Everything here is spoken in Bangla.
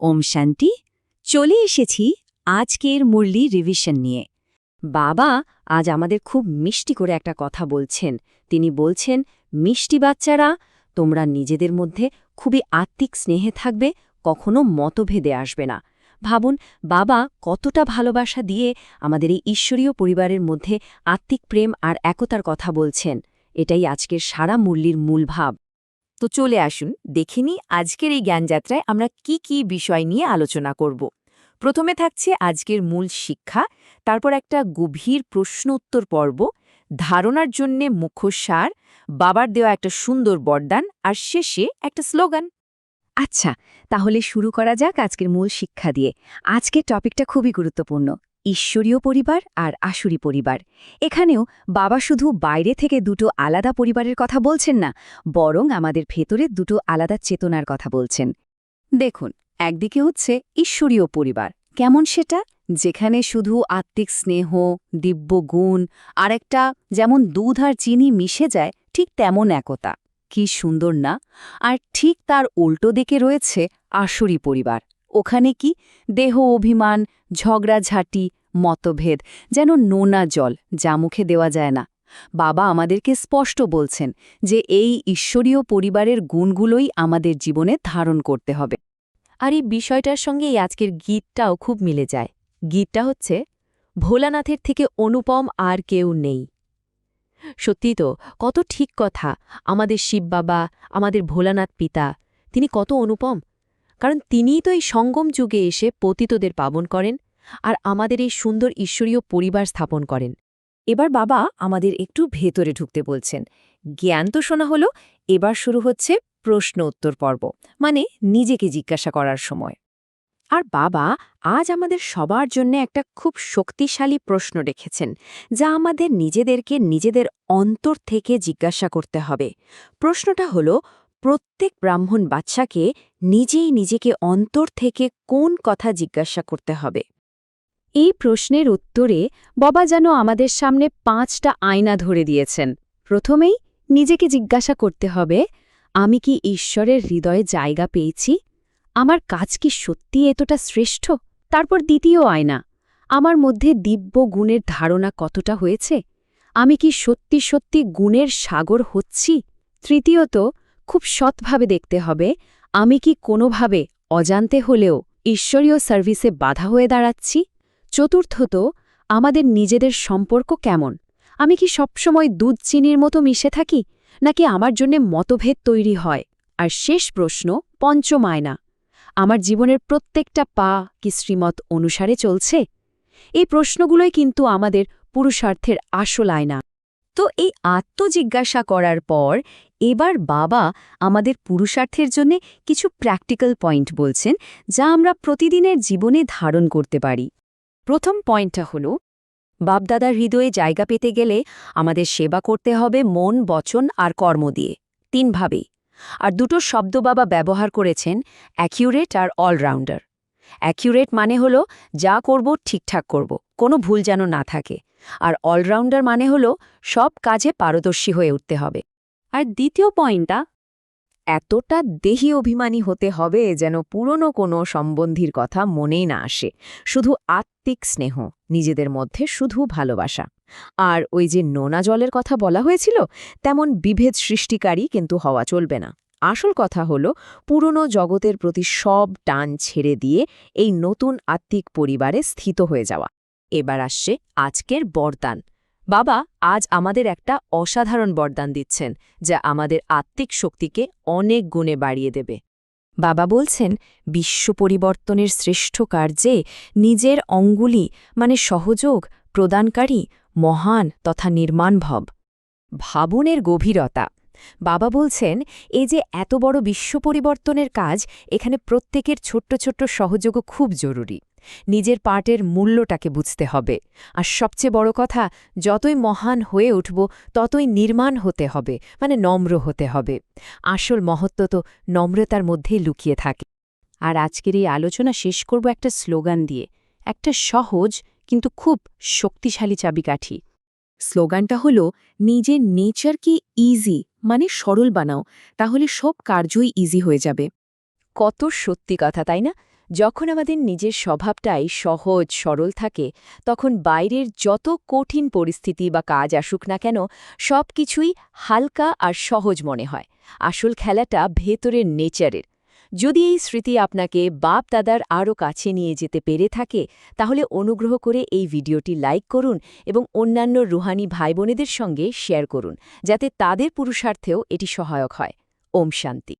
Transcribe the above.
ওম শান্তি। চলে এসেছি আজকের মুরলি রিভিশন নিয়ে। বাবা আজ আমাদের খুব মিষ্টি করে একটা কথা বলছেন। তিনি বলছেন, মিষ্টি বাচ্চারা, তোমরা নিজেদের মধ্যে খুবই আত্মিক স্নেহে থাকবে, কখনো মতভেদে আসবে না। ভাবুন, বাবা কতটা ভালোবাসা দিয়ে আমাদের এই ঈশ্বরীয় পরিবারের মধ্যে আত্মিক প্রেম আর একতার কথা বলছেন। এটাই আজকের সারা মুরলির মূল ভাব। তো চলে আসুন দেখে নিই আজকের এই জ্ঞানযাত্রায় আমরা কি কি বিষয় নিয়ে আলোচনা করব। প্রথমে থাকছে আজকের মূল শিক্ষা, তারপর একটা গভীর প্রশ্ন উত্তর পর্ব, ধারণার জন্যে মুখ্যসার, বাবার দেওয়া একটা সুন্দর বরদান, আর শেষে একটা স্লোগান। আচ্ছা, তাহলে শুরু করা যাক আজকের মূল শিক্ষা দিয়ে। আজকের টপিকটা খুবই গুরুত্বপূর্ণ, ঈশ্বরীয় পরিবার আর আসুরি পরিবার। এখানেও বাবা শুধু বাইরে থেকে দুটো আলাদা পরিবারের কথা বলছেন না, বরং আমাদের ভেতরে দুটো আলাদা চেতনার কথা বলছেন। দেখুন, একদিকে হচ্ছে ঈশ্বরীয় পরিবার, কেমন সেটা, যেখানে শুধু আত্মিক স্নেহ, দিব্য গুণ, আর একটা যেমন দুধ আর চিনি মিশে যায় ঠিক তেমন একতা। কি সুন্দর না? আর ঠিক তার উল্টো দিকে রয়েছে আসুরি পরিবার। ওখানে কি দেহ অভিমান, ঝগড়াঝাঁটি, মতভেদ, যেন নোনা জল, যা মুখে দেওয়া যায় না। বাবা আমাদেরকে স্পষ্ট বলছেন যে এই ঈশ্বরীয় পরিবারের গুণগুলোই আমাদের জীবনে ধারণ করতে হবে। আর এই বিষয়টার সঙ্গে এই আজকের গীতটাও খুব মিলে যায়। গীতটা হচ্ছে, ভোলানাথের থেকে অনুপম আর কেউ নেই। সত্যি তো, কত ঠিক কথা। আমাদের শিব বাবা, আমাদের ভোলানাথ পিতা, তিনি কত অনুপম। কারণ তিনিই তো এই সঙ্গম যুগে এসে পতিতদের পাবন করেন আর আমাদের এই সুন্দর ঈশ্বরীয় পরিবার স্থাপন করেন। এবার বাবা আমাদের একটু ভেতরে ঢুকতে বলছেন। জ্ঞান তো শোনা হলো, এবার শুরু হচ্ছে প্রশ্ন উত্তর পর্ব, মানে নিজেকে জিজ্ঞাসা করার সময়। আর বাবা আজ আমাদের সবার জন্য একটা খুব শক্তিশালী প্রশ্ন রেখেছেন, যা আমাদের নিজেদেরকে নিজেদের অন্তর থেকে জিজ্ঞাসা করতে হবে। প্রশ্নটা হলো, প্রত্যেক ব্রাহ্মণ বাচ্চাকে নিজেই নিজেকে অন্তর থেকে কোন কথা জিজ্ঞাসা করতে হবে? এই প্রশ্নের উত্তরে বাবা যেন আমাদের সামনে 5টা আয়না ধরে দিয়েছেন। প্রথমেই নিজেকে জিজ্ঞাসা করতে হবে, আমি কি ঈশ্বরের হৃদয়ে জায়গা পেয়েছি? আমার কাজ কি সত্যি এতটা শ্রেষ্ঠ? তারপর দ্বিতীয় আয়না, আমার মধ্যে দিব্য গুণের ধারণা কতটা হয়েছে? আমি কি সত্যি সত্যি গুণের সাগর হচ্ছি? তৃতীয়ত, খুব সৎভাবে দেখতে হবে, আমি কি কোনোভাবে অজান্তে হলেও ঈশ্বরীয় সার্ভিসে বাধা হয়ে দাঁড়াচ্ছি? চতুর্থত, আমাদের নিজেদের সম্পর্ক কেমন? আমি কি সবসময় দুধ চিনির মতো মিশে থাকি, নাকি আমার জন্যে মতভেদ তৈরি হয়? আর শেষ প্রশ্ন, পঞ্চম আয়না, আমার জীবনের প্রত্যেকটা পা কি শ্রীমত অনুসারে চলছে? এই প্রশ্নগুলোই কিন্তু আমাদের পুরুষার্থের আসল আয়না। তো এই আত্মজিজ্ঞাসা করার পর এবার বাবা আমাদের পুরুষার্থের জন্য কিছু প্র্যাকটিক্যাল পয়েন্ট বলছেন, যা আমরা প্রতিদিনের জীবনে ধারণ করতে পারি। প্রথম পয়েন্টটা হল, বাপদাদার হৃদয়ে জায়গা পেতে গেলে আমাদের সেবা করতে হবে মন, বচন আর কর্ম দিয়ে, 3ভাবেই। আর দুটো শব্দ বাবা ব্যবহার করেছেন, অ্যাকিউরেট আর অলরাউন্ডার। অ্যাকিউরেট মানে হলো যা করব ঠিকঠাক করব, কোনো ভুল যেন না থাকে। আর অলরাউন্ডার মানে হলো সব কাজে পারদর্শী হয়ে উঠতে হবে। আর দ্বিতীয় পয়েন্টটা, এতটা দেহি অভিমানী হতে হবে যেন পুরনো কোনো সম্বন্ধীর কথা মনেই না আসে, শুধু আত্মিক স্নেহ, নিজেদের মধ্যে শুধু ভালোবাসা। আর ওই যে নোনা জলের কথা বলা হয়েছিল, তেমন বিভেদ সৃষ্টিকারী কিন্তু হওয়া চলবে না। আসল কথা হলো পুরনো জগতের প্রতি সব টান ছেড়ে দিয়ে এই নতুন আত্মিক পরিবারে স্থিত হয়ে যাওয়া। এবার আসছে আজকের বরদান। বাবা আজ আমাদের একটা অসাধারণ বরদান দিচ্ছেন, যা আমাদের আত্মিক শক্তিকে অনেক গুণে বাড়িয়ে দেবে। বাবা বলছেন, বিশ্ব পরিবর্তনের শ্রেষ্ঠ কার্যে নিজের অঙ্গুলি মানে সহযোগ প্রদানকারী মহান তথা নির্মাণভব। ভাবনের গভীরতা। বাবা বলছেন, এই যে এত বড় বিশ্ব পরিবর্তনের কাজ, এখানে প্রত্যেকের ছোট্ট ছোট্ট সহযোগও খুব জরুরি। নিজের পার্টের মূল্যটাকে বুঝতে হবে। আর সবচেয়ে বড় কথা, যতই মহান হয়ে উঠব ততই নির্মাণ হতে হবে, মানে নম্র হতে হবে। আসল মহত্ব তো নম্রতার মধ্যেই লুকিয়ে থাকে। আর আজকের এই আলোচনা শেষ করব একটা স্লোগান দিয়ে, একটা সহজ কিন্তু খুব শক্তিশালী চাবিকাঠি। স্লোগানটা হলো, নিজের নেচারকে ইজি মানে সরল বানাও, তাহলে সব কার্যই ইজি হয়ে যাবে। কত সত্যি কথা, তাই না? যখন আমাদের নিজের স্বভাবটাই সহজ সরল থাকে তখন বাইরের যত কঠিন পরিস্থিতি বা কাজ আসুক না কেন সব কিছুই হালকা আর সহজ মনে হয়। আসল খেলাটা ভেতরের নেচারের। যদি এই স্মৃতি আপনাকে বাপ দাদার আরও কাছে নিয়ে যেতে পেরে থাকে তাহলে অনুগ্রহ করে এই ভিডিওটি লাইক করুন এবং অন্যান্য রুহানি ভাইবোনেদের সঙ্গে শেয়ার করুন যাতে তাদের পুরুষার্থেও এটি সহায়ক হয়। ওম শান্তি।